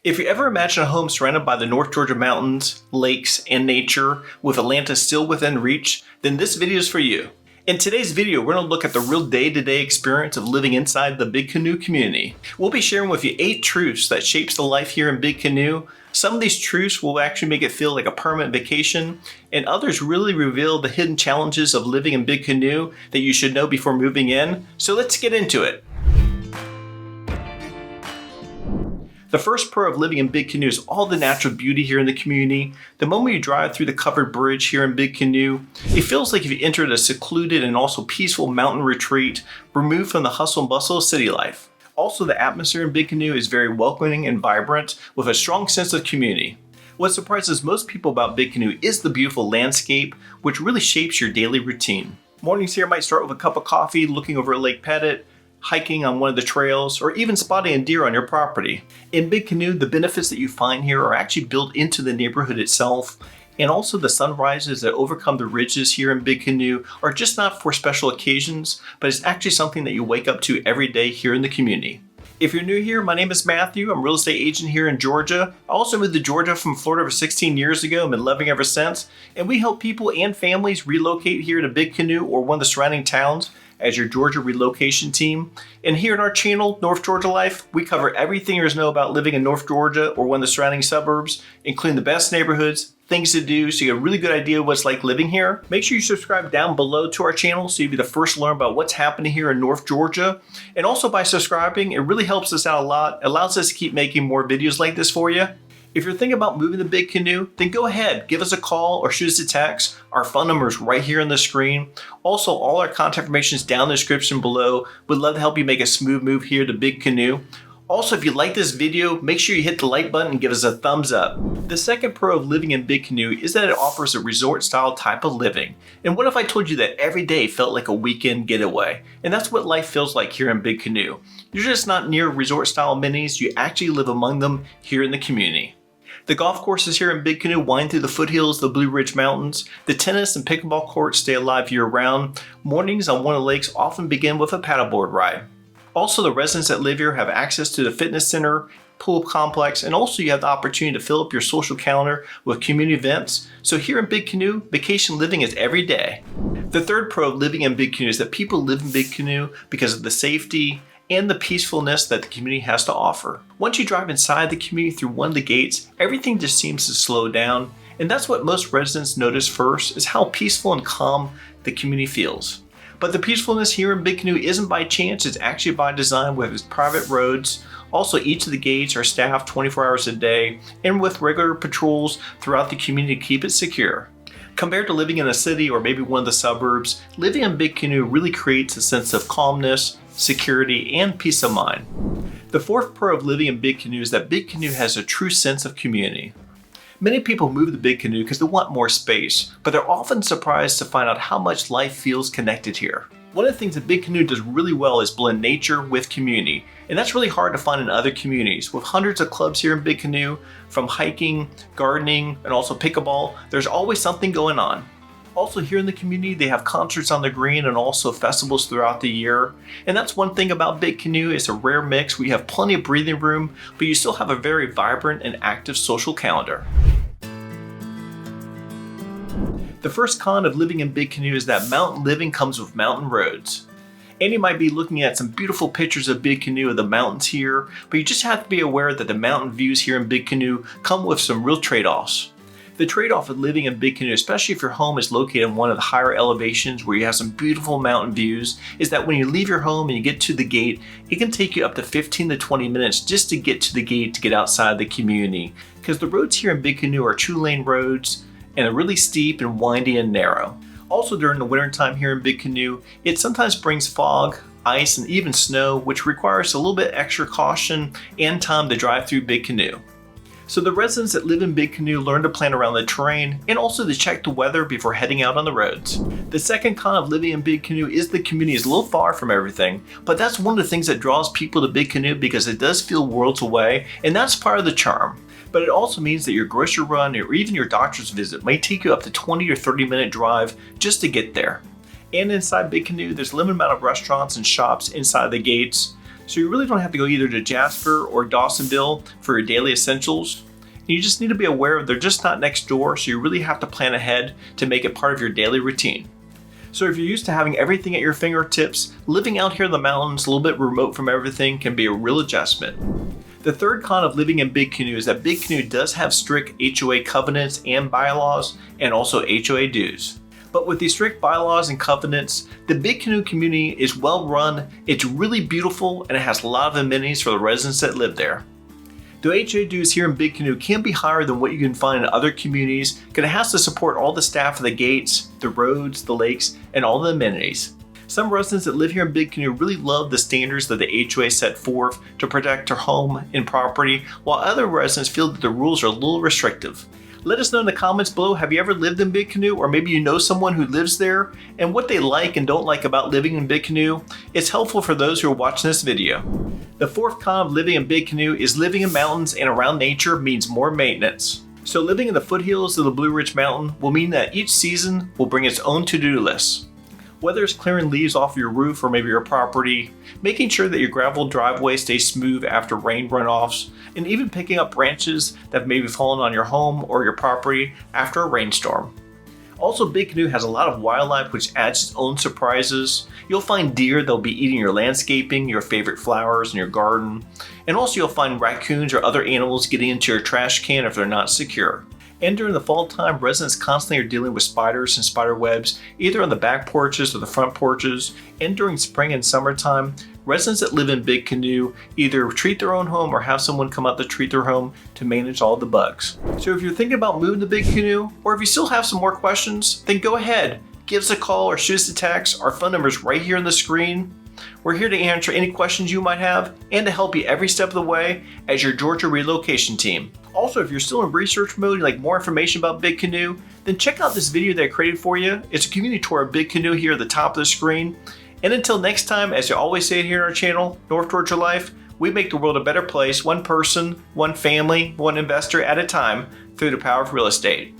If you ever imagine a home surrounded by the North Georgia mountains, lakes, and nature, with Atlanta still within reach, then this video is for you. In today's video, we're going to look at the real day-to-day experience of living inside the Big Canoe community. We'll be sharing with you 8 truths that shapes the life here in Big Canoe. Some of these truths will actually make it feel like a permanent vacation, and others really reveal the hidden challenges of living in Big Canoe that you should know before moving in. So let's get into it. The first pro of living in Big Canoe is all the natural beauty here in the community. The moment you drive through the covered bridge here in Big Canoe, it feels like you've entered a secluded and also peaceful mountain retreat, removed from the hustle and bustle of city life. Also, the atmosphere in Big Canoe is very welcoming and vibrant, with a strong sense of community. What surprises most people about Big Canoe is the beautiful landscape, which really shapes your daily routine. Mornings here might start with a cup of coffee, looking over Lake Pettit, hiking on one of the trails, or even spotting a deer on your property. In Big Canoe, the benefits that you find here are actually built into the neighborhood itself, and also the sunrises that overcome the ridges here in Big Canoe are just not for special occasions, but it's actually something that you wake up to every day here in the community. If you're new here, my name is Matthew. I'm a real estate agent here in Georgia. I also moved to Georgia from Florida over 16 years ago and been living ever since. And we help people and families relocate here to Big Canoe or one of the surrounding towns as your Georgia relocation team. And here in our channel, North Georgia Life, we cover everything there is to know about living in North Georgia or one of the surrounding suburbs, including the best neighborhoods, things to do, so you get a really good idea of what it's like living here. Make sure you subscribe down below to our channel so you'll be the first to learn about what's happening here in North Georgia. And also by subscribing, it really helps us out a lot. It allows us to keep making more videos like this for you. If you're thinking about moving to Big Canoe, then go ahead, give us a call or shoot us a text. Our phone number is right here on the screen. Also, all our contact information is down in the description below. We'd love to help you make a smooth move here to Big Canoe. Also, if you like this video, make sure you hit the like button and give us a thumbs up. The second pro of living in Big Canoe is that it offers a resort style type of living. And what if I told you that every day felt like a weekend getaway? And that's what life feels like here in Big Canoe. You're just not near resort style amenities, you actually live among them here in the community. The golf courses here in Big Canoe wind through the foothills of the Blue Ridge Mountains. The tennis and pickleball courts stay alive year-round. Mornings on one of the lakes often begin with a paddleboard ride. Also, the residents that live here have access to the fitness center, pool complex, and also you have the opportunity to fill up your social calendar with community events. So here in Big Canoe, vacation living is every day. The third pro of living in Big Canoe is that people live in Big Canoe because of the safety and the peacefulness that the community has to offer. Once you drive inside the community through one of the gates, everything just seems to slow down. And that's what most residents notice first, is how peaceful and calm the community feels. But the peacefulness here in Big Canoe isn't by chance, it's actually by design with its private roads. Also, each of the gates are staffed 24 hours a day and with regular patrols throughout the community to keep it secure. Compared to living in a city or maybe one of the suburbs, living in Big Canoe really creates a sense of calmness, security, and peace of mind. The fourth pro of living in Big Canoe is that Big Canoe has a true sense of community. Many people move to Big Canoe because they want more space, but they're often surprised to find out how much life feels connected here. One of the things that Big Canoe does really well is blend nature with community, and that's really hard to find in other communities. With hundreds of clubs here in Big Canoe, from hiking, gardening, and also pickleball, there's always something going on. Also here in the community, they have concerts on the green and also festivals throughout the year. And that's one thing about Big Canoe, it's a rare mix. We have plenty of breathing room, but you still have a very vibrant and active social calendar. The first con of living in Big Canoe is that mountain living comes with mountain roads. And you might be looking at some beautiful pictures of Big Canoe of the mountains here, but you just have to be aware that the mountain views here in Big Canoe come with some real trade-offs. The trade-off of living in Big Canoe, especially if your home is located in one of the higher elevations where you have some beautiful mountain views, is that when you leave your home and you get to the gate, it can take you up to 15 to 20 minutes just to get to the gate to get outside the community. Because the roads here in Big Canoe are 2-lane roads and are really steep and windy and narrow. Also during the wintertime here in Big Canoe, it sometimes brings fog, ice, and even snow, which requires a little bit extra caution and time to drive through Big Canoe. So the residents that live in Big Canoe learn to plan around the terrain and also to check the weather before heading out on the roads. The second con of living in Big Canoe is the community is a little far from everything, but that's one of the things that draws people to Big Canoe because it does feel worlds away, and that's part of the charm. But it also means that your grocery run or even your doctor's visit may take you up to 20 or 30-minute drive just to get there. And inside Big Canoe, there's a limited amount of restaurants and shops inside the gates. So you really don't have to go either to Jasper or Dawsonville for your daily essentials. And you just need to be aware they're just not next door, so you really have to plan ahead to make it part of your daily routine. So if you're used to having everything at your fingertips, living out here in the mountains, a little bit remote from everything, can be a real adjustment. The third con of living in Big Canoe is that Big Canoe does have strict HOA covenants and bylaws, and also HOA dues. But with these strict bylaws and covenants, the Big Canoe community is well run, it's really beautiful, and it has a lot of amenities for the residents that live there. The HOA dues here in Big Canoe can be higher than what you can find in other communities because it has to support all the staff at the gates, the roads, the lakes, and all the amenities. Some residents that live here in Big Canoe really love the standards that the HOA set forth to protect their home and property, while other residents feel that the rules are a little restrictive. Let us know in the comments below, have you ever lived in Big Canoe, or maybe you know someone who lives there, and what they like and don't like about living in Big Canoe. It's helpful for those who are watching this video. The fourth con of living in Big Canoe is living in mountains and around nature means more maintenance. So living in the foothills of the Blue Ridge Mountain will mean that each season will bring its own to-do list. Whether it's clearing leaves off your roof or maybe your property, making sure that your gravel driveway stays smooth after rain runoffs, and even picking up branches that have maybe fallen on your home or your property after a rainstorm. Also, Big Canoe has a lot of wildlife which adds its own surprises. You'll find deer that'll be eating your landscaping, your favorite flowers in your garden, and also you'll find raccoons or other animals getting into your trash can if they're not secure. And during the fall time, residents constantly are dealing with spiders and spider webs, either on the back porches or the front porches. And during spring and summertime, residents that live in Big Canoe either treat their own home or have someone come out to treat their home to manage all the bugs. So if you're thinking about moving to Big Canoe, or if you still have some more questions, then go ahead, give us a call or shoot us a text. Our phone number is right here on the screen. We're here to answer any questions you might have and to help you every step of the way as your Georgia relocation team. Also, if you're still in research mode and like more information about Big Canoe, then check out this video that I created for you. It's a community tour of Big Canoe here at the top of the screen. And until next time, as I always say here on our channel, North Georgia Life, we make the world a better place, one person, one family, one investor at a time through the power of real estate.